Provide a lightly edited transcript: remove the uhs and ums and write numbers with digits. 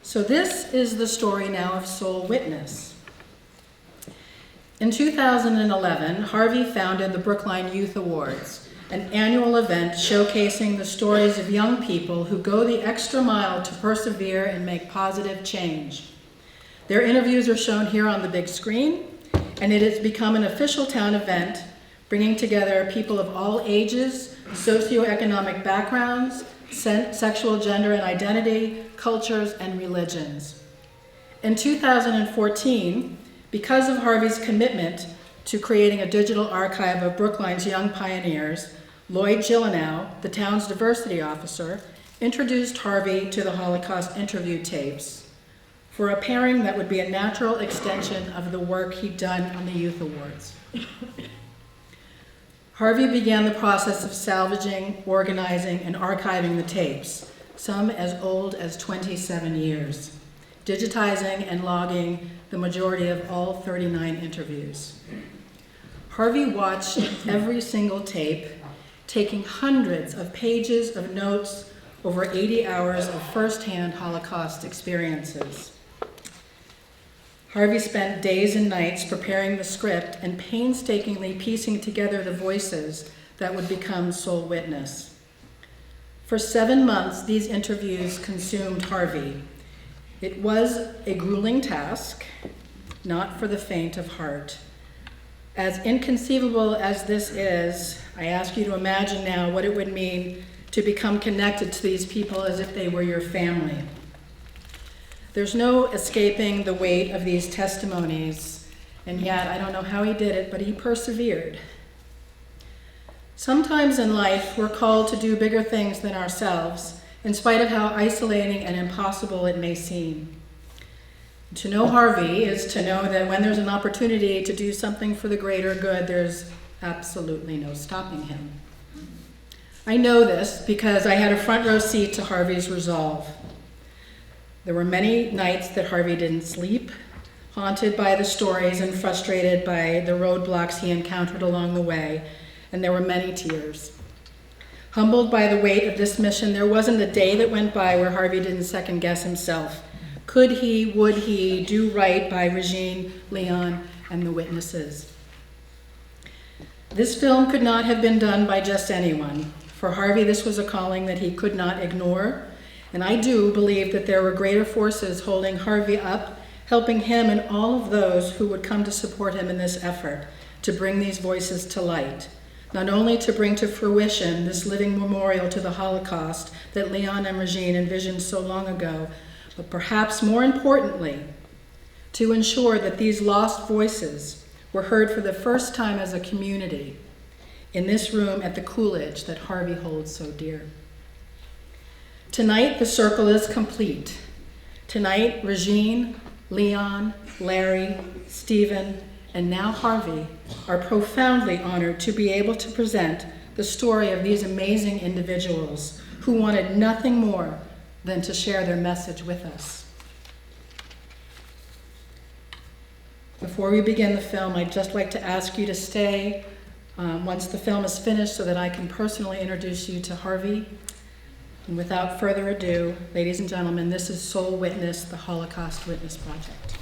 So this is the story now of Soul Witness. In 2011, Harvey founded the Brookline Youth Awards, an annual event showcasing the stories of young people who go the extra mile to persevere and make positive change. Their interviews are shown here on the big screen, and it has become an official town event, bringing together people of all ages, socioeconomic backgrounds, sexual, gender, and identity, cultures, and religions. In 2014, because of Harvey's commitment to creating a digital archive of Brookline's young pioneers, Lloyd Gillenow, the town's diversity officer, introduced Harvey to the Holocaust interview tapes for a pairing that would be a natural extension of the work he'd done on the Youth Awards. Harvey began the process of salvaging, organizing, and archiving the tapes, some as old as 27 years, digitizing and logging the majority of all 39 interviews. Harvey watched every single tape, taking hundreds of pages of notes over 80 hours of firsthand Holocaust experiences. Harvey spent days and nights preparing the script and painstakingly piecing together the voices that would become Soul Witness. For 7 months, these interviews consumed Harvey. It was a grueling task, not for the faint of heart. As inconceivable as this is, I ask you to imagine now what it would mean to become connected to these people as if they were your family. There's no escaping the weight of these testimonies, and yet I don't know how he did it, but he persevered. Sometimes in life, we're called to do bigger things than ourselves, in spite of how isolating and impossible it may seem. To know Harvey is to know that when there's an opportunity to do something for the greater good, there's absolutely no stopping him. I know this because I had a front row seat to Harvey's resolve. There were many nights that Harvey didn't sleep, haunted by the stories and frustrated by the roadblocks he encountered along the way, and there were many tears. Humbled by the weight of this mission, there wasn't a day that went by where Harvey didn't second guess himself. Could he, would he do right by Regine, Leon, and the witnesses? This film could not have been done by just anyone. For Harvey, this was a calling that he could not ignore. And I do believe that there were greater forces holding Harvey up, helping him and all of those who would come to support him in this effort to bring these voices to light. Not only to bring to fruition this living memorial to the Holocaust that Leon and Regine envisioned so long ago, but perhaps more importantly, to ensure that these lost voices were heard for the first time as a community in this room at the Coolidge that Harvey holds so dear. Tonight, the circle is complete. Tonight, Regine, Leon, Larry, Stephen, and now Harvey are profoundly honored to be able to present the story of these amazing individuals who wanted nothing more than to share their message with us. Before we begin the film, I'd just like to ask you to stay once the film is finished so that I can personally introduce you to Harvey. And without further ado, ladies and gentlemen, this is Soul Witness, the Holocaust Witness Project.